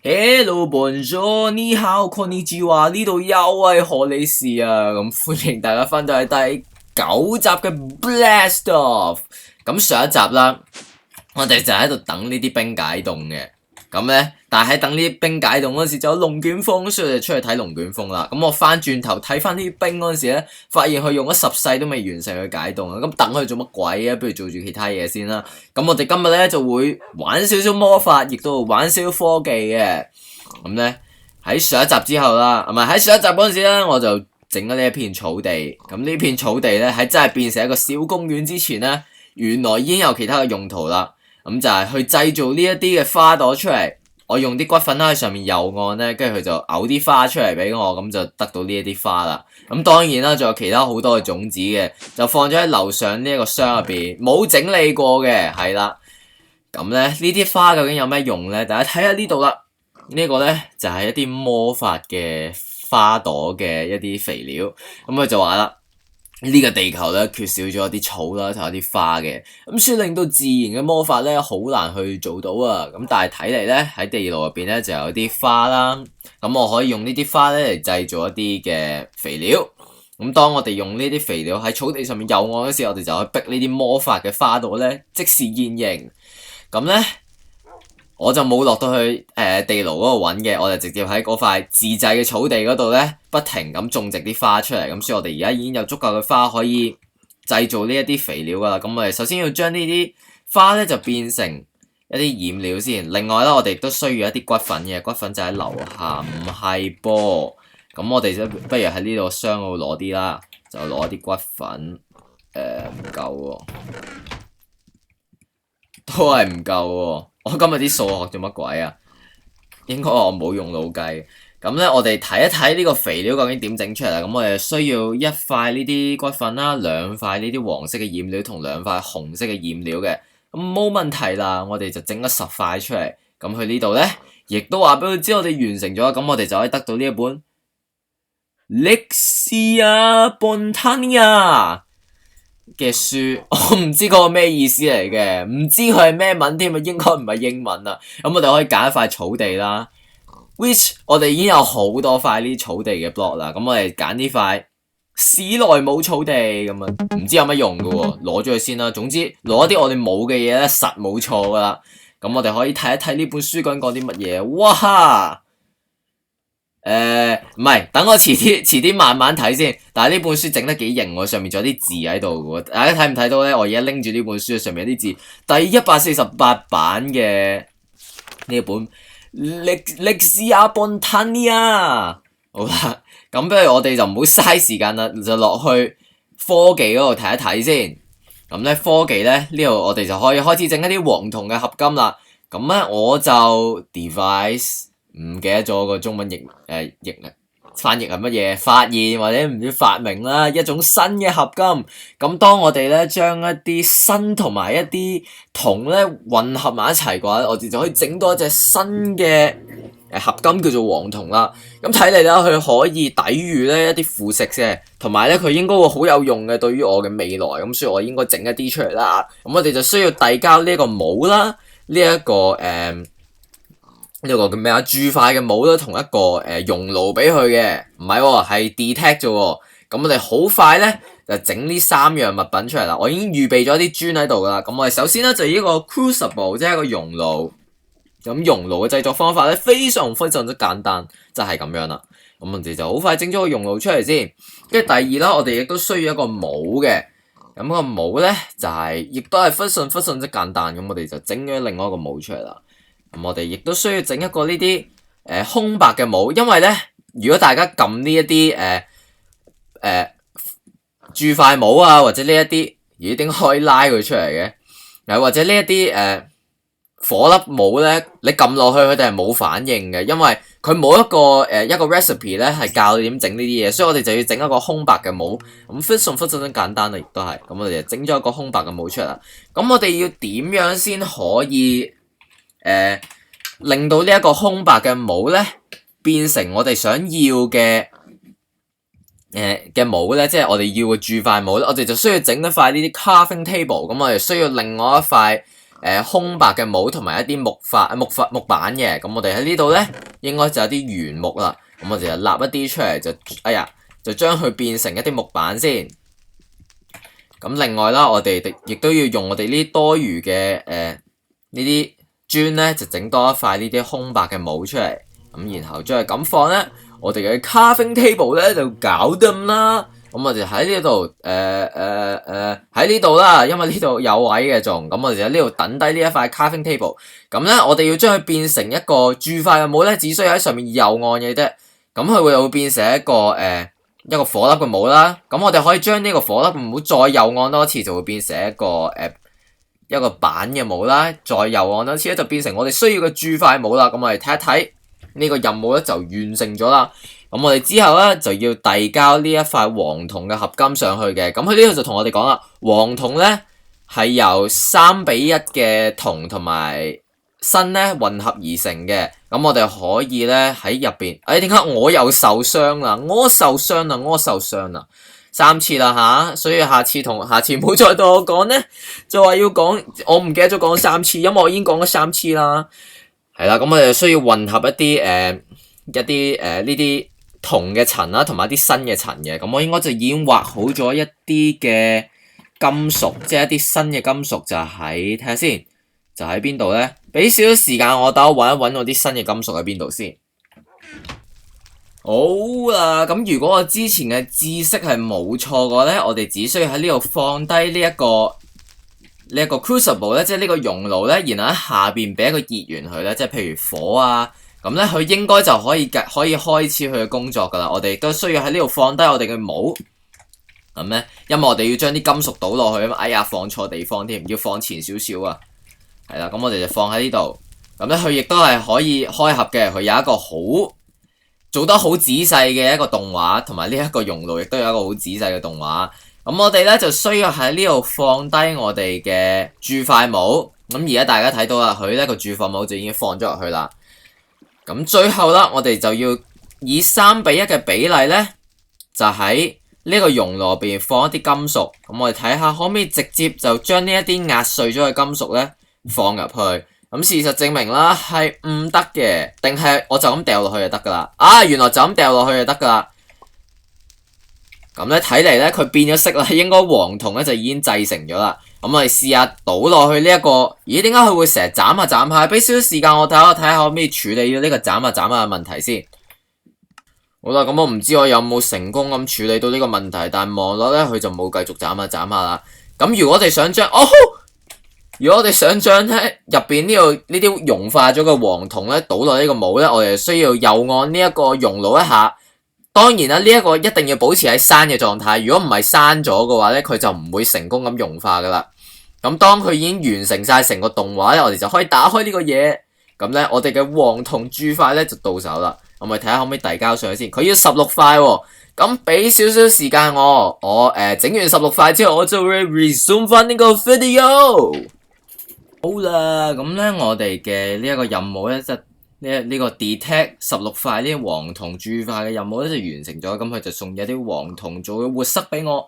Hello Bonjour，你好，Konnichiwa，呢度又係荷里士啊，咁歡迎大家翻到嚟第9集嘅 Blast Off。咁上一集啦，我哋就喺度等呢啲兵解凍嘅，咁咧，但係喺等呢啲兵解凍嗰時就有龍捲風，所以就出去睇龍捲風啦。咁我翻轉頭睇翻呢啲兵嗰陣時咧，發現佢用咗10世都未完成佢解凍啊！咁等佢做乜鬼啊？不如做住其他嘢先啦。咁我哋今日咧就會玩少少魔法，亦都會玩少少科技嘅。咁咧喺上一集之後啦，唔係喺上一集嗰陣時咧，我就整咗呢一片草地。咁呢片草地咧喺真係變成一個小公園之前咧，原來已經有其他嘅用途啦。咁就係去製造呢一啲嘅花朵出嚟，我用啲骨粉喺上面油按咧，跟住佢就嘔啲花出嚟俾我，咁就得到呢一啲花啦。咁當然啦，仲有其他好多嘅種子嘅，就放咗喺樓上呢一個箱入邊，冇整理過嘅，係啦。咁咧呢啲花究竟有咩用咧？大家睇下呢度啦，呢個咧就係一啲魔法嘅花朵嘅一啲肥料。咁佢就話啦，呢個地球咧缺少咗啲草啦，同有啲花嘅，咁所以令到自然嘅魔法咧好難去做到啊。咁但係睇嚟咧喺地牢入邊咧就有啲花啦，咁我可以用呢啲花咧嚟製造一啲嘅肥料。咁當我哋用呢啲肥料喺草地上面游按嗰時，我哋就可以逼呢啲魔法嘅花朵咧即時現形。咁咧我就冇落到去地牢嗰度揾嘅，我就直接喺嗰塊自製嘅草地嗰度咧，不停咁種植啲花出嚟。咁所以我哋而家已經有足夠嘅花可以製造呢一啲肥料噶啦。咁我哋首先要將呢啲花咧就變成一啲染料先。另外咧，我哋都需要一啲骨粉嘅，骨粉就喺樓下，唔係噃。咁我哋就不如喺呢度箱嗰度攞啲啦，就攞啲骨粉。唔夠喎，都係唔夠喎。我今日啲數學做乜鬼啊？應該我冇用腦計。咁咧，我哋睇一睇呢個肥料究竟點整出嚟啦。咁我哋需要一塊呢啲骨粉啦，兩塊呢啲黃色嘅染料同兩塊紅色嘅染料嘅。咁冇問題啦，我哋就整咗10塊出嚟。咁佢呢度咧，亦都話俾佢知我哋完成咗。咁我哋就可以得到呢一本 Lexia Bontania嘅書，我唔知嗰個咩意思嚟嘅，唔知佢係咩文添啊，應該唔係英文啊。咁我哋可以揀一塊草地啦 ，which 我哋已經有好多塊呢啲草地嘅 block 啦。咁我哋揀呢塊史萊姆草地咁啊，唔知有乜用㗎喎，攞咗佢先啦。總之攞啲我哋冇嘅嘢咧，實冇錯噶啦。咁我哋可以睇一睇呢本書究竟講啲乜嘢。哇！唔係，等我遲啲慢慢睇先。但係呢本書整得幾型喎，上面仲有啲字喺度嘅喎。大家睇唔睇到咧？我而家拎住呢本書，上面有啲字。第148版嘅呢一本 Lexia Bontania。好啦，咁不如我哋就唔好嘥時間啦，就落去科技嗰度睇一睇先。咁咧科技咧呢度我哋就可以開始整一啲黃銅嘅合金啦。咁咧我就 device。唔記得咗個中文翻譯係乜嘢？發現或者唔知發明啦，一種新嘅合金。咁當我哋咧將一啲砷同埋一啲銅咧混合埋一齊嘅話，我哋就可以整到一隻新嘅合金叫做黃銅啦。咁睇嚟咧，佢可以抵禦咧一啲腐蝕嘅，同埋咧佢應該會好有用嘅對於我嘅未來。咁所以我應該整一啲出嚟啦。咁我哋就需要遞交呢一個帽啦，呢一個呢個叫咩啊？鑄塊嘅帽都同一個熔爐俾佢嘅，唔係喎，係 detect 啫喎。咁我哋好快咧就整呢3樣物品出嚟啦。我已經預備咗啲磚喺度噶啦。咁我哋首先咧就以一個 crucible，即係一個熔爐。咁熔爐嘅製作方法咧非常之簡單，就係咁樣啦。咁我哋就好快整咗個熔爐出嚟先。跟住第二啦，我哋亦都需要一個帽嘅。咁個帽咧就係亦都係非常之簡單。咁我哋就整咗另外一個帽出嚟啦。咁我哋亦都需要整一個呢啲空白嘅帽，因為咧，如果大家撳呢一啲鑄塊帽啊，或者呢一啲，咦點可以拉佢出嚟嘅？或者呢一啲火粒帽咧，你撳落去佢哋係冇反應嘅，因為佢冇一個 recipe 咧係教你點整呢啲嘢，所以我哋就要整一個空白嘅帽。咁非常簡單啦，亦都係。咁我哋就整咗一個空白嘅帽出嚟啦。咁我哋要點樣先可以令到呢一個空白嘅帽咧變成我哋想要嘅帽咧，即係我哋要嘅鑄塊帽咧，我哋就需要整一塊呢啲 carving table。咁我哋需要另外一塊空白嘅帽同埋一啲木板嘅。咁我哋喺呢度咧應該就有啲原木啦。咁我哋就立一啲出嚟，就將佢變成一啲木板先。咁另外啦，我哋亦都要用我哋呢啲多餘嘅呢啲磚咧，就整多一塊呢啲空白嘅帽出嚟。咁然後將佢咁放咧，我哋嘅 carving table 咧就搞掂啦。咁我哋喺呢度喺呢度啦，因為呢度有位嘅仲。咁我哋喺呢度等低呢一塊 carving table。咁咧，我哋要將佢變成一個鑄塊嘅帽咧，只需要喺上面右按嘅啫。咁佢會變成一個火粒嘅帽啦。咁我哋可以將呢個火粒嘅帽再右按多次，就會變成一個板嘅帽啦。再右按多次咧，就變成我哋需要嘅鑄塊帽啦。咁我哋睇一睇呢個任務咧就完成咗啦。咁我哋之後咧就要遞交呢一塊黃銅嘅合金上去嘅。咁佢呢度就同我哋講啦，黃銅咧係由3:1嘅銅同埋鋅咧混合而成嘅。咁我哋可以咧喺入邊，點解我又受傷啦？我受傷啦，3次啦吓，所以下次唔好再同我講咧，就話要講，我唔記得咗講3次，因為我已經講咗3次啦。係啦，咁我哋需要混合一啲呢啲銅嘅層啦，同埋一啲鋅嘅層嘅。咁我應該就已經畫好咗一啲嘅金屬，即係一啲新嘅金屬，睇下先，就喺邊度咧？俾少少時間我，等我揾一揾我啲新嘅金屬喺邊度先。好啦，咁如果我之前嘅知識係冇錯嘅話咧，我哋只需要喺呢度放低呢一個 crucible 咧，即係呢個熔爐咧，然後喺下邊俾一個熱源佢咧，即係譬如火啊，咁咧佢應該就可以開始佢嘅工作噶啦。我哋亦都需要喺呢度放低我哋嘅帽，咁咧，因為我哋要將啲金屬倒落去啊嘛。哎呀，放錯地方添，要放前少少啊。係啦，咁我哋就放喺呢度，咁咧佢亦都係可以開合嘅。佢有一個做得好仔細嘅一個動畫，同埋呢一個熔爐亦都有一個好仔細嘅動畫。咁我哋咧就需要喺呢度放低我哋嘅鑄塊帽。咁而家大家睇到啦，佢呢個鑄塊帽就已經放咗入去啦。咁最後啦，我哋就要以3:1嘅比例咧，就喺呢個熔爐入邊放一啲金屬。咁我哋睇下可唔可以直接就將呢一啲壓碎咗嘅金屬咧放入去。咁事實證明啦，係唔得嘅，定係我就咁掉落去就得噶啦？原來就咁掉落去就得噶啦。咁咧睇嚟咧，佢變咗色啦，應該黃銅咧就已經製成咗啦。咁我哋試下倒落去呢一個，咦？點解佢會成日斬下？俾少少時間我睇下可唔可以處理咗呢個斬下嘅問題先。好啦，咁我唔知我有冇成功咁處理到呢個問題，但望落咧佢就冇繼續斬下啦。咁如果我哋想將咧入邊呢啲融化咗嘅黃銅咧倒落呢個帽咧，我哋需要右按呢一個熔爐一下。當然啦，呢一個一定要保持喺生嘅狀態。如果唔係生咗嘅話咧，佢就唔會成功咁融化噶啦。咁當佢已經完成晒成個動畫咧，我哋就可以打開呢個嘢。咁咧，我哋嘅黃銅鑄塊咧就到手啦。我咪睇下可唔可以遞交上去先。佢要16塊喎。咁俾少少時間我整完16塊之後，我就會 resume 翻呢個 video。好啦，咁咧我哋嘅呢一個任務咧，即係呢個 detect 16塊呢啲黃銅鑄塊嘅任務咧就完成咗。咁佢就送咗啲黃銅做嘅活塞俾我。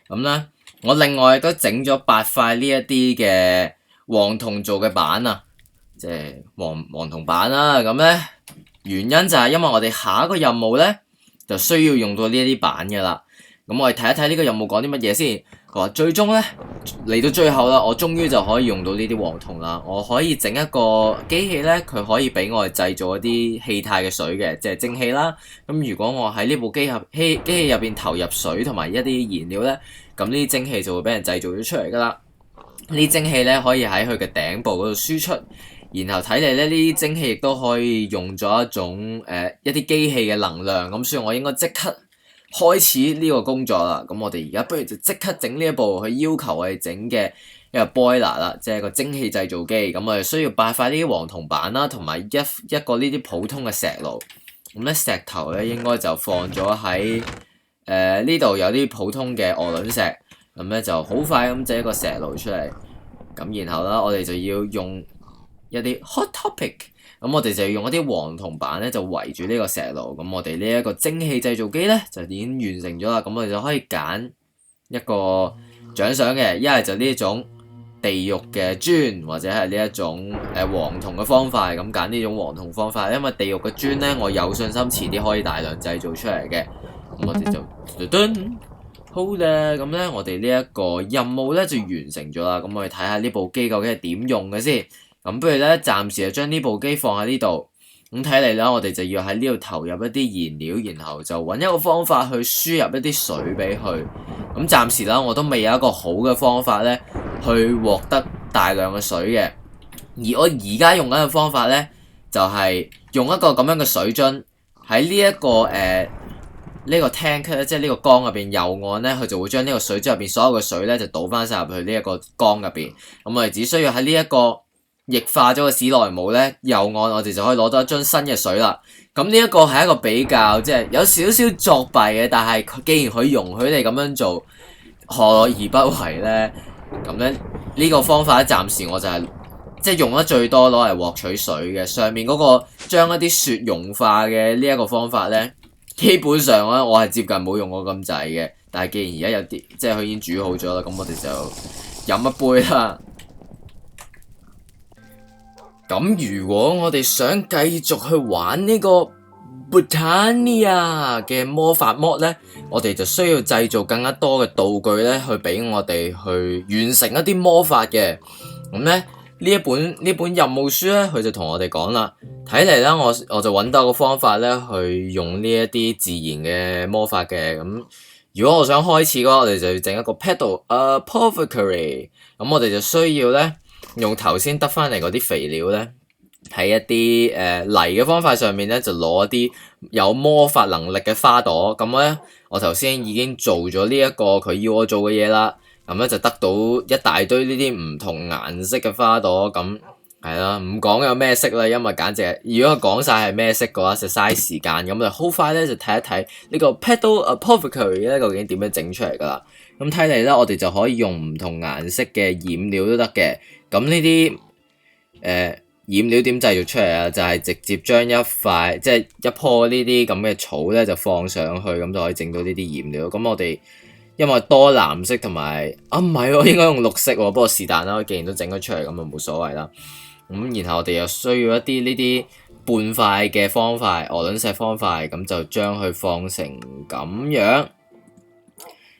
咁咧，我另外都整咗8塊呢一啲嘅黃銅做嘅板啊，即係黃銅板啦。咁咧原因就係因為我哋下一個任務咧就需要用到呢一啲板噶啦。咁我哋睇一睇呢個任務講啲乜嘢先。佢話最終咧嚟到最後啦，我終於就可以用到呢啲黃銅啦。我可以整一個機器咧，佢可以俾我哋製造一啲氣態嘅水嘅，即係蒸汽啦。咁如果我喺呢部機器入邊投入水同埋一啲燃料咧，咁呢啲蒸汽就會俾人製造咗出嚟噶啦。呢啲蒸汽咧可以喺佢嘅頂部嗰度輸出，然後睇嚟咧呢啲蒸汽亦都可以用咗一種一啲機器嘅能量。咁所以我應該即刻開始呢個工作啦。咁我哋而家不如就即刻整呢一部佢要求我哋整嘅一個 boiler 啦，即係個蒸汽製造機。咁我哋需要8塊呢啲黃銅板啦，同埋一個呢啲普通嘅石爐。咁咧石頭咧應該就放咗喺呢度有啲普通嘅鵝卵石。咁咧就好快咁整一個石爐出嚟。咁然後啦，我哋就要用一啲 hot topic。咁我哋就要用一啲黃銅板咧，就圍住呢個石爐。咁我哋呢一個蒸汽製造機咧，就已經完成咗啦。咁我哋就可以揀一個獎賞嘅，一係就呢一種地獄嘅磚，或者係呢一種黃銅嘅方塊，咁揀呢種黃銅方塊，因為地獄嘅磚呢，我有信心遲啲可以大量製造出嚟嘅。咁我哋就好啦，咁呢，我哋呢一個任務呢就完成咗啦。咁我哋睇下呢部機究竟係點用嘅先。咁不如呢，暫時就將呢部機放喺呢度。咁睇嚟啦，我哋就要喺呢度投入一啲燃料，然後就揾一個方法去輸入一啲水俾佢。咁暫時啦，我都未有一個好嘅方法呢去獲得大量嘅水嘅。而我而家用緊嘅方法呢，就係用一個咁樣嘅水樽喺呢一個呢個 tank 咧，即係呢個缸入邊右岸呢，佢就會將呢個水樽入邊所有嘅水呢就倒翻晒入去呢一個缸入邊。咁我哋只需要喺呢一個液化咗嘅史萊姆呢，右岸我哋就可以攞到一樽新嘅水啦。咁呢一個係一個比較即係有少少作弊嘅，但係既然佢容許你咁樣做，何樂而不為呢？咁咧呢個方法咧，暫時我就係即係用得最多攞嚟獲取水嘅。上面嗰個將一啲雪融化嘅呢一個方法呢，基本上咧我係接近冇用過咁滯嘅。但係既然而家有啲即係佢已經煮好咗啦，咁我哋就飲一杯啦。咁如果我哋想繼續去玩呢個 Botania 嘅魔法 mod 呢，我哋就需要製造更加多嘅道具呢，去俾我哋去完成一啲魔法嘅。咁呢，呢本任務書呢，佢就同我哋講啦，睇嚟呢，我就揾到個方法呢，去用呢一啲自然嘅魔法嘅。咁如果我想開始嘅話，我哋就要整一個 Petal Apothecary。咁我哋就需要呢，用頭先得翻嚟嗰啲肥料呢，喺一啲泥嘅方塊上面呢，就攞一啲有魔法能力嘅花朵。咁呢，我頭先已經做咗呢一個佢要我做嘅嘢啦。咁呢，就得到一大堆呢啲唔同顏色嘅花朵。咁係啦，唔講有咩色啦，因為簡直如果講晒係咩色嘅話，就嘥時間。咁就好快呢，就睇一睇呢個 Petal Apothecary 咧究竟點樣整出嚟噶啦。咁睇嚟咧，我哋就可以用唔同顏色嘅染料都得嘅。咁呢啲染料點製造出嚟啊？就係直接將一塊即係一棵呢啲咁嘅草咧，就放上去，咁就可以整到呢啲染料。咁我哋因為多藍色同埋唔係喎，應該用綠色喎。不過是但啦，既然都整咗出嚟，咁就冇所謂啦。咁然後我哋又需要一啲呢啲半塊嘅方塊鵝卵石方塊，咁就將佢放成咁樣。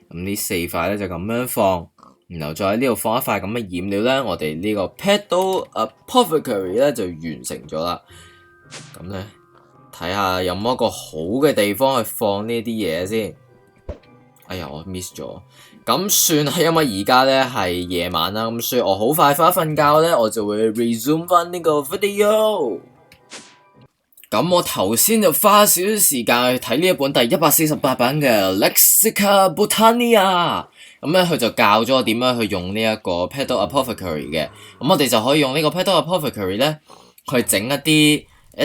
咁呢四塊咧就咁樣放，然後再喺呢度放一塊咁嘅染料咧，我哋呢個 Petal Apothecary 咧就完成咗啦。咁咧睇下有冇一個好嘅地方去放呢啲嘢先。哎呀，我 miss 咗。咁算係，因為而家咧係夜晚啦，咁所以我好快瞓一瞓覺咧，我就會 resume 翻呢個 video。咁我頭先就花少少時間去睇呢一本第148版嘅 Lexica Botania。咁咧佢就教咗我點樣去用呢一個 Petal Apothecary 嘅。咁我哋就可以用呢個 Petal Apothecary 咧去整一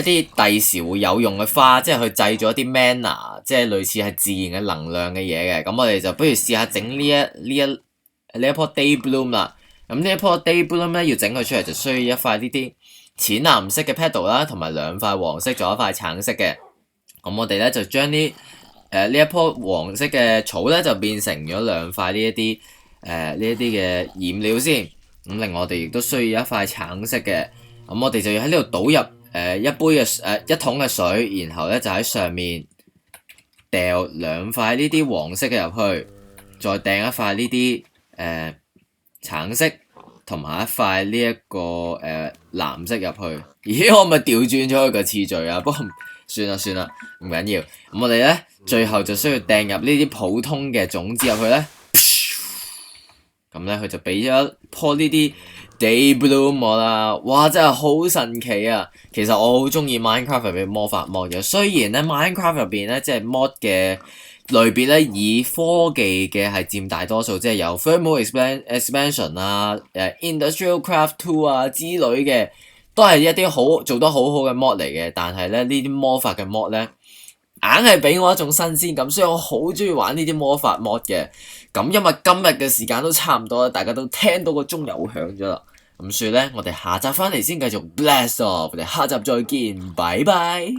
啲第時會有用嘅花，即係去製造一啲 mana， 即係類似係自然嘅能量嘅嘢嘅。咁我哋就不如試下整呢一棵 Day Bloom 啦。咁呢一棵 Day Bloom 咧要整佢出嚟就需要一塊呢啲淺藍色嘅 petal 啦，同埋兩塊黃色，仲有一塊橙色嘅。咁我哋咧就將呢一棵黃色嘅草咧就變成咗兩塊呢一啲嘅染料先。咁另外我哋亦都需要一塊橙色嘅。咁我哋就要喺呢度倒入一桶嘅水，然後咧就喺上面掉兩塊呢啲黃色嘅入去，再掟一塊呢啲橙色。同埋一塊呢一個藍色入去。咦，我咪調轉咗佢個次序啊！不過算啦，唔緊要。咁我哋咧最後就需要掟入呢啲普通嘅種子入去咧。咁咧佢就俾咗一樖呢啲 Day Bloom 我啦。哇，真係好神奇啊！其實我好中意 Minecraft 入邊魔法 mod 嘅。雖然咧 Minecraft 入邊咧即係 mod 嘅類別咧以科技嘅係佔大多數，即係有 Thermal Expansion 啊、Industrial Craft 2啊之類嘅，都係一啲做得好好嘅 mod 嚟嘅。但係咧呢啲魔法嘅 mod 咧，硬係俾我一種新鮮感，所以我好中意玩呢啲魔法 mod 嘅。咁因為今日嘅時間都差唔多啦，大家都聽到個鐘又響咗啦。咁所以咧，我哋下集翻嚟先繼續 Blast Off，我哋下集再見，拜拜。